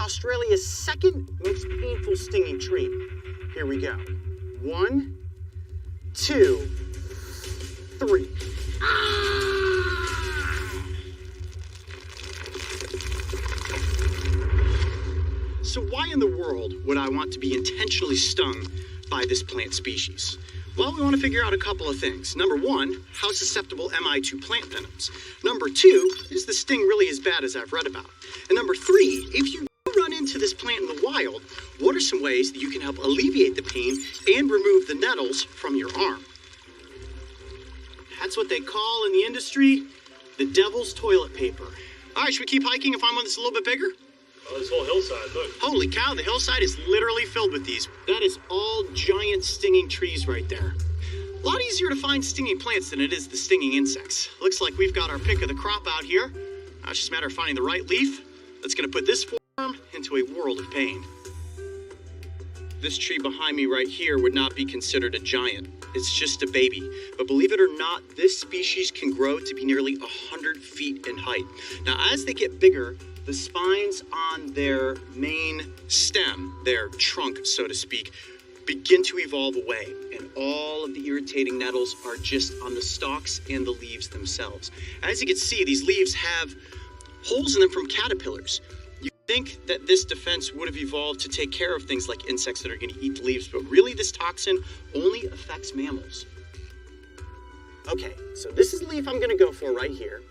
Australia's second most painful stinging tree. Here we go. 1, 2, 3. So why in the world would I want to be intentionally stung by this plant species? Well, we want to figure out a couple of things. Number one, how susceptible am I to plant venoms? Number two, is the sting really as bad as I've read about? And number three, if you run into this plant in the wild, what are some ways that you can help alleviate the pain and remove the nettles from your arm? That's what they call in the industry the devil's toilet paper. All right, should we keep hiking and find one that's a little bit bigger? Oh, this whole hillside, look. Holy cow, the hillside is literally filled with these. That is all giant stinging trees right there. A lot easier to find stinging plants than it is the stinging insects. Looks like we've got our pick of the crop out here. Now it's just a matter of finding the right leaf that's gonna put this forearm into a world of pain. This tree behind me right here would not be considered a giant. It's just a baby. But believe it or not, this species can grow to be nearly 100 feet in height. Now, as they get bigger, the spines on their main stem, their trunk, so to speak, begin to evolve away. And all of the irritating nettles are just on the stalks and the leaves themselves. As you can see, these leaves have holes in them from caterpillars. You think that this defense would have evolved to take care of things like insects that are going to eat the leaves, but really this toxin only affects mammals. Okay, so this is the leaf I'm going to go for right here.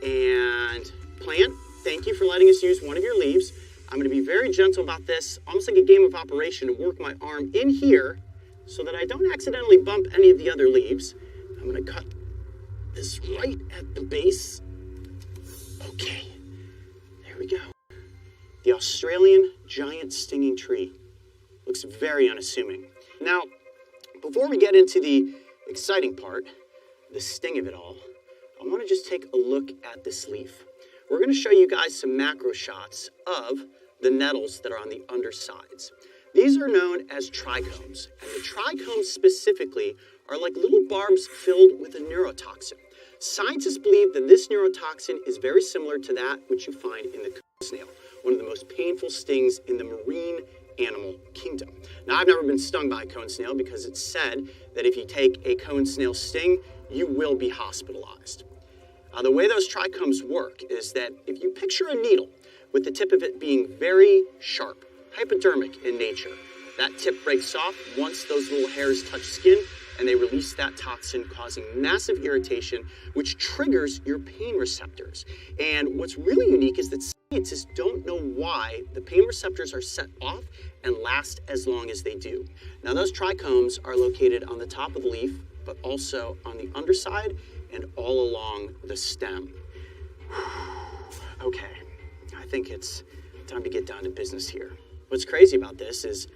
And plant, thank you for letting us use one of your leaves. I'm going to be very gentle about this, almost like a game of operation, and work my arm in here so that I don't accidentally bump any of the other leaves. I'm going to cut this right at the base. Okay, there we go. The Australian giant stinging tree. Looks very unassuming. Now, before we get into the exciting part, the sting of it all, I want to just take a look at this leaf. We're going to show you guys some macro shots of the nettles that are on the undersides. These are known as trichomes, and the trichomes specifically are like little barbs filled with a neurotoxin. Scientists believe that this neurotoxin is very similar to that which you find in the cone snail, one of the most painful stings in the marine animal kingdom. Now, I've never been stung by a cone snail because it's said that if you take a cone snail sting, you will be hospitalized. The way those trichomes work is that if you picture a needle with the tip of it being very sharp, hypodermic in nature, that tip breaks off once those little hairs touch skin and they release that toxin, causing massive irritation, which triggers your pain receptors. And what's really unique is that scientists don't know why the pain receptors are set off and last as long as they do. Now, those trichomes are located on the top of the leaf, but also on the underside and all along the stem. Okay, I think it's time to get down to business here. What's crazy about this is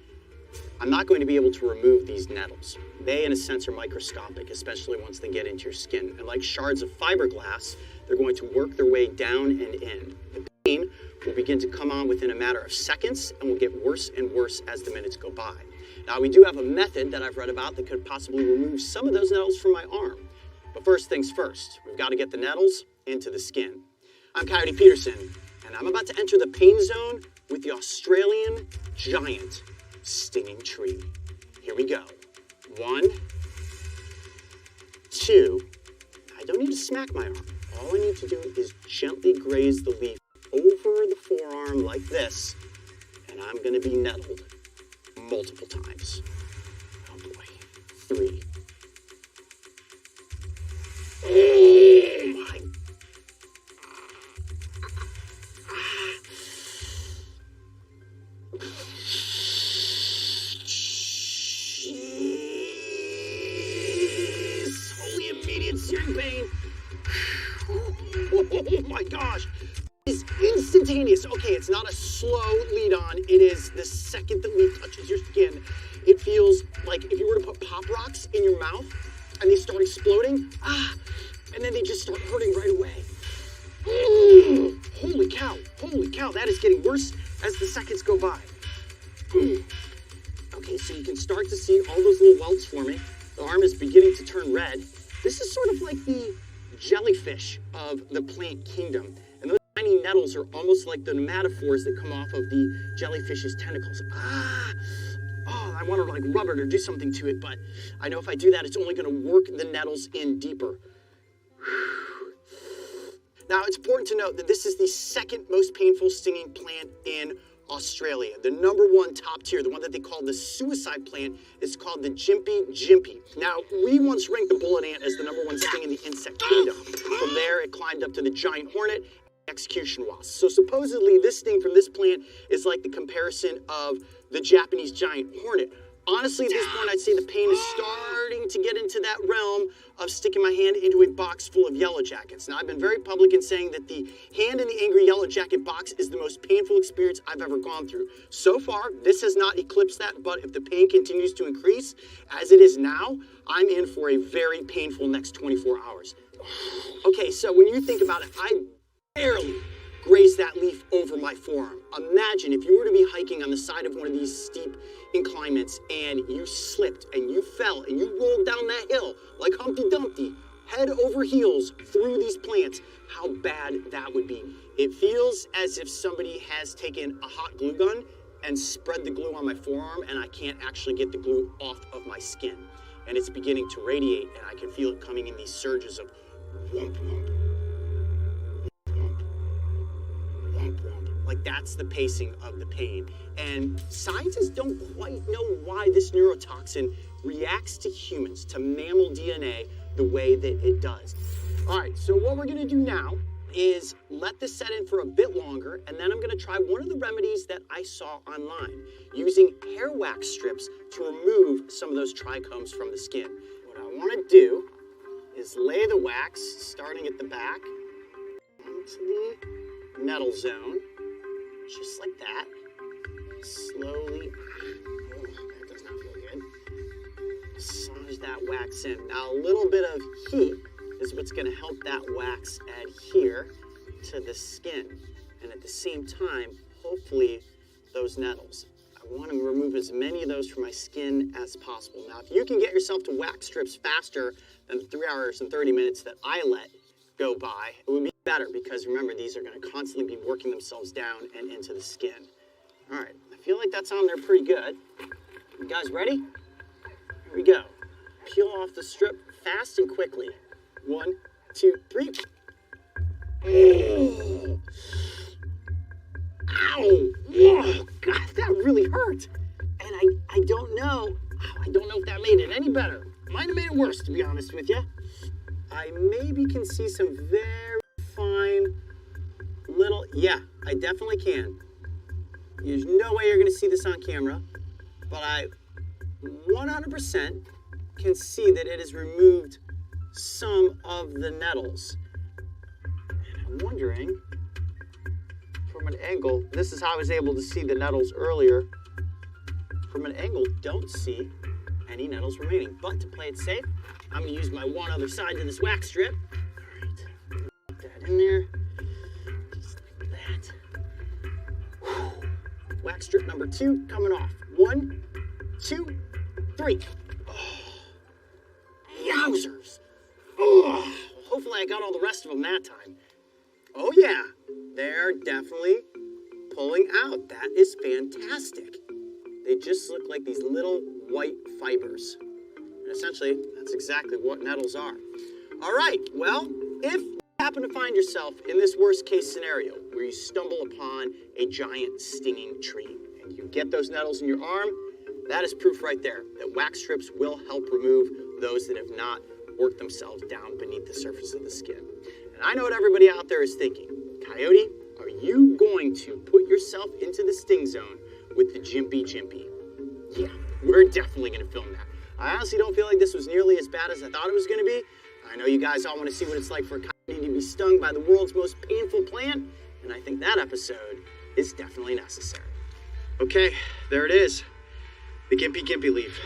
I'm not going to be able to remove these nettles. They, in a sense, are microscopic, especially once they get into your skin. And like shards of fiberglass, they're going to work their way down and in. The pain will begin to come on within a matter of seconds and will get worse and worse as the minutes go by. Now, we do have a method that I've read about that could possibly remove some of those nettles from my arm. But first things first, we've got to get the nettles into the skin. I'm Coyote Peterson, and I'm about to enter the pain zone with the Australian giant stinging tree. Here we go. 1, 2. I don't need to smack my arm. All I need to do is gently graze the leaf over the forearm like this, and I'm going to be nettled multiple times. Oh boy. 3. Oh my. Jeez. Holy immediate searing pain. Oh my gosh. It's instantaneous. Okay, it's not a slow lead on. It is the second the leaf touches your skin. It feels like if you were to put Pop Rocks in your mouth and they start exploding, and then they just start hurting right away. Holy cow, that is getting worse as the seconds go by. Okay, so you can start to see all those little welts forming. The arm is beginning to turn red. This is sort of like the jellyfish of the plant kingdom. And those tiny nettles are almost like the nematophores that come off of the jellyfish's tentacles. Oh, I want to like rub it or do something to it, but I know if I do that, it's only going to work the nettles in deeper. Now, it's important to note that this is the second most painful stinging plant in Australia. The number one top tier, the one that they call the suicide plant, is called the Gympie gympie. Now, we once ranked the bullet ant as the number one sting in the insect kingdom. From there, it climbed up to the giant hornet, execution wasp. So supposedly, this sting from this plant is like the comparison of the Japanese giant hornet. Honestly, at this point, I'd say the pain is starting to get into that realm of sticking my hand into a box full of yellow jackets. Now, I've been very public in saying that the hand in the angry yellow jacket box is the most painful experience I've ever gone through. So far, this has not eclipsed that, but if the pain continues to increase, as it is now, I'm in for a very painful next 24 hours. Okay, so when you think about it, I barely grazed that leaf over my forearm. Imagine if you were to be hiking on the side of one of these steep inclinements and you slipped and you fell and you rolled down that hill like Humpty Dumpty, head over heels through these plants, how bad that would be. It feels as if somebody has taken a hot glue gun and spread the glue on my forearm and I can't actually get the glue off of my skin. And it's beginning to radiate and I can feel it coming in these surges of whomp, whomp. Like that's the pacing of the pain. And scientists don't quite know why this neurotoxin reacts to humans, to mammal DNA, the way that it does. All right, so what we're gonna do now is let this set in for a bit longer, and then I'm gonna try one of the remedies that I saw online, using hair wax strips to remove some of those trichomes from the skin. What I wanna do is lay the wax, starting at the back, onto the nettle zone, just like that. Slowly, oh, that does not feel good. Massage that wax in. Now a little bit of heat is what's gonna help that wax adhere to the skin. And at the same time, hopefully those nettles. I wanna remove as many of those from my skin as possible. Now, if you can get yourself to wax strips faster than the 3 hours and 30 minutes that I let go by, it would be better because remember, these are gonna constantly be working themselves down and into the skin. All right, I feel like that's on there pretty good. You guys ready? Here we go. Peel off the strip fast and quickly. 1, 2, 3. Oh. Ow! Oh, God, that really hurt. And I don't know if that made it any better. Might have made it worse, to be honest with you. I maybe can see some very fine little, yeah, I definitely can. There's no way you're gonna see this on camera, but I 100% can see that it has removed some of the nettles. And I'm wondering, from an angle, this is how I was able to see the nettles earlier. From an angle, don't see any nettles remaining. But to play it safe, I'm gonna use my one other side to this wax strip. All right, put that in there, just like that. Whew. Wax strip number 2 coming off. 1, 2, 3. Oh, yowzers. Oh, hopefully I got all the rest of them that time. Oh yeah, they're definitely pulling out. That is fantastic. They just look like these little white fibers. And essentially, that's exactly what nettles are. All right, well, if you happen to find yourself in this worst case scenario where you stumble upon a giant stinging tree and you get those nettles in your arm, that is proof right there that wax strips will help remove those that have not worked themselves down beneath the surface of the skin. And I know what everybody out there is thinking. Coyote, are you going to put yourself into the sting zone with the Gympie gympie? Yeah, we're definitely gonna film that. I honestly don't feel like this was nearly as bad as I thought it was gonna be. I know you guys all wanna see what it's like for a coyote to be stung by the world's most painful plant, and I think that episode is definitely necessary. Okay, there it is. The Gympie gympie leaf.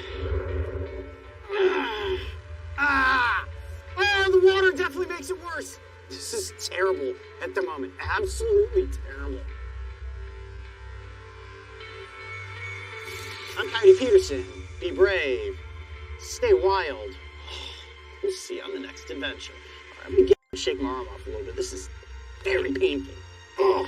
The water definitely makes it worse. This is terrible at the moment. Absolutely terrible. I'm Coyote Peterson. Be brave. Stay wild. We'll see you on the next adventure. All right, I'm gonna shake my arm off a little bit. This is very painful. Oh,